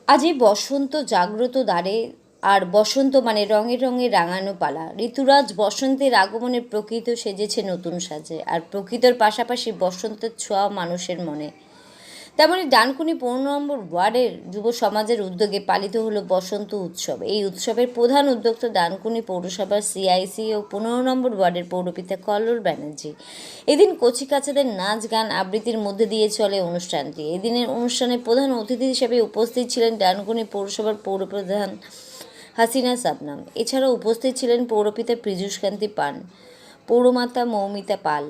আজই বসন্ত জাগ্রত দ্বারে, আর বসন্ত মানে রঙে রঙে রাঙানো পালা। ঋতুরাজ বসন্তের আগমনে প্রকৃত সেজেছে নতুন সাজে, আর প্রকৃতর পাশাপাশি বসন্তের ছোঁয়া মানুষের মনে। তেমনি ডানকুনি 15 নম্বর ওয়ার্ডের যুব সমাজের উদ্যোগে পালিত হলো বসন্ত উৎসব। এই উৎসবের প্রধান উদ্যোক্তা ডানকুনি পৌরসভার সিআইসি ও 15 নম্বর ওয়ার্ডের পৌরপিতা কল্লোল ব্যানার্জি। এদিন কচিকাচাদের নাচ গান আবৃত্তির মধ্যে দিয়ে চলে অনুষ্ঠানটি। এদিনের অনুষ্ঠানে প্রধান অতিথি হিসেবে উপস্থিত ছিলেন ডানকুনি পৌরসভার পৌরপ্রধান হাসিনা শাবনম। এছাড়াও উপস্থিত ছিলেন পৌরপিতা পীযূষকান্তি পান, পৌরমাতা মৌমিতা পাল,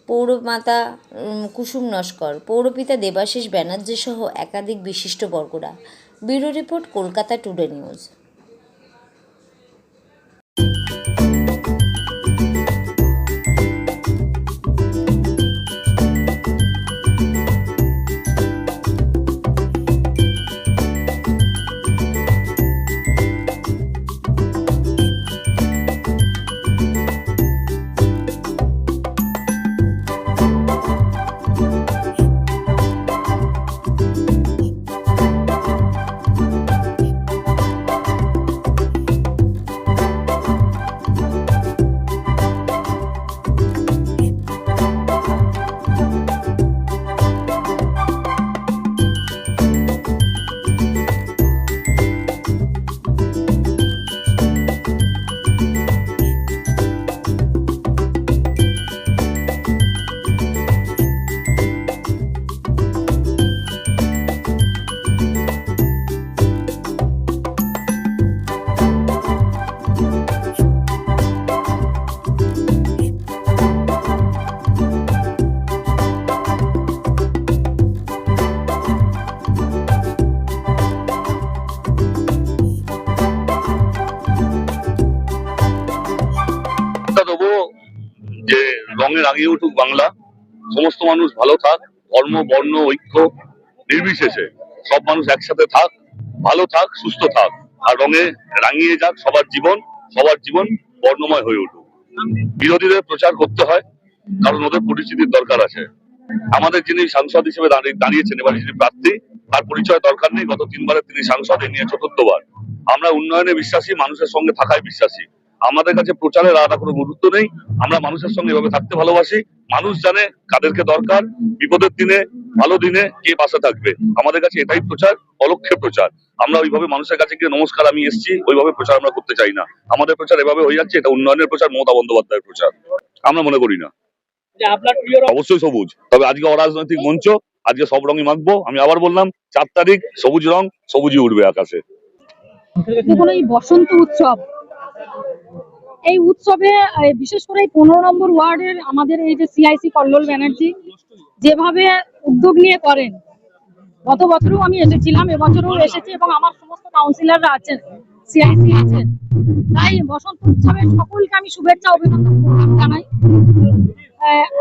পৌরমাতা কুসুম নস্কর, পৌরপিতা দেবাশিস ব্যানার্জি সহ একাধিক বিশিষ্ট বর্গরা। Bureau report, Kolkata today news. দেবো যে রঙে রাঙিয়ে উঠুক বাংলা, সমস্ত মানুষ ভালো থাক, ধর্ম বর্ণ ঐক্য নির্বিশেষে সব মানুষ একসাথে থাক, ভালো থাক, সুস্থ থাক, আর রঙে রাঙিয়ে যাক সবার জীবন বর্ণময় হয়ে উঠুক। বিরোধীদের প্রচার করতে হয়, কারণ ওদের পরিচিতির দরকার আছে। আমাদের যিনি সাংসদ হিসেবে দাঁড়িয়েছেন, এবার যিনি প্রার্থী, তার পরিচয় দরকার নেই। গত 3বারে তিনি সাংসদ, এ নিয়ে 4র্থবার। আমরা উন্নয়নে বিশ্বাসী, মানুষের সঙ্গে থাকায় বিশ্বাসী। আমাদের কাছে প্রচারের আলাদা কোনো গুরুত্ব নেই। আমরা মানুষের সঙ্গে এভাবে থাকতে ভালোবাসি। মানুষ জানে কাদেরকে দরকার, বিপদের দিনে ভালো দিনে কে পাশে থাকবে। আমাদের কাছে এটাই প্রচার, অলক্ষ্যে প্রচার। আমরা ওইভাবে মানুষের কাছে গিয়ে নমস্কার আমি এসেছি ওইভাবে প্রচার আমরা করতে চাই না। আমাদের প্রচার এভাবে হয়ে যাচ্ছে, এটা উন্নয়নের প্রচার, মমতা বন্দ্যোপাধ্যায়ের প্রচার আমরা মনে করি না। অবশ্যই সবুজ, তবে আজকে অরাজনৈতিক মঞ্চ, আজকে সব রঙই মাখবো। আমি আবার বললাম 4 তারিখ সবুজ রং, সবুজই উঠবে আকাশে। দেখুন, এই বসন্ত উৎসব, এই উৎসবে বিশেষ করে 15 নম্বর ওয়ার্ডের আমাদের এই যে সিআইসি কল্লোল ব্যানার্জি যেভাবে উদ্যোগ নিয়ে করেন, গত বছরও আমি এসেছিলাম, এবছরও এসেছি, এবং আমার সমস্ত কাউন্সিলররা আছেন, সিআইসি আছেন। তাই বসন্ত উৎসবের সকলকে আমি শুভেচ্ছা অভিনন্দন জানাই।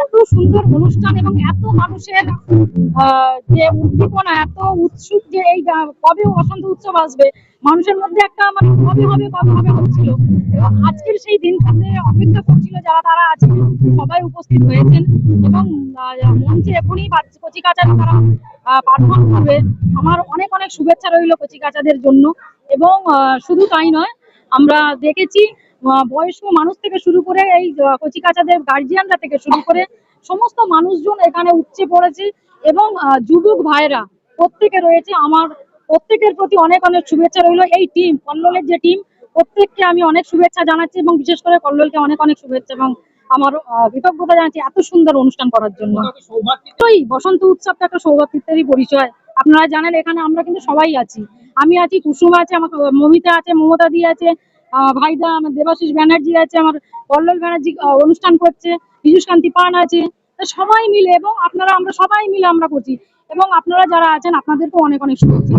এত সুন্দর অনুষ্ঠান এবং এত মানুষের যে উদ্দীপনা, এত উৎসুক যে এই কবে বসন্ত উৎসব আসবে, মানুষের মধ্যে একটা মানে কবে হচ্ছিল, এবং আজকের সেই দিনটাতে অপেক্ষা করছিল যারা, তারা আজকে সবাই উপস্থিত হয়েছেন এবং মঞ্চে এখনই কচিকাচারা তারা পারফর্ম করবে। আমার অনেক অনেক শুভেচ্ছা রইল কচিকাচাদের জন্য। এবং শুধু তাই নয়, আমরা দেখেছি বয়স্ক মানুষ থেকে শুরু করে এই কচিকাচাদের গার্জিয়ানরা থেকে শুরু করে সমস্ত মানুষজন এখানে উপচে পড়েছে, এবং যুবক ভাইরা প্রত্যেকে রয়েছে। আমার প্রত্যেকের প্রতি অনেক অনেক শুভেচ্ছা রইল। এই টিম, কল্লোলের যে টিম, প্রত্যেককে আমি অনেক শুভেচ্ছা জানাচ্ছি, এবং বিশেষ করে কল্লোলকে অনেক অনেক শুভেচ্ছা এবং আমার কৃতজ্ঞতা জানাচ্ছি এত সুন্দর অনুষ্ঠান করার জন্য। বসন্ত উৎসবটা একটা সৌভাতৃত্বেরই পরিচয়। আপনারা জানেন এখানে আমরা কিন্তু সবাই আছি। আমি আছি, কুসুম আছে, আমার মমিতা আছে, মমতা দি আছে, ভাইদা আমার দেবাশিস ব্যানার্জি আছে, আমার কল্লোল ব্যানার্জি অনুষ্ঠান করছে, পীযূষকান্তি পান আছে। সবাই মিলে, এবং আপনারা, আমরা সবাই মিলে আমরা করছি, এবং আপনারা যারা আছেন আপনাদেরকেও অনেক অনেক শুভেচ্ছা।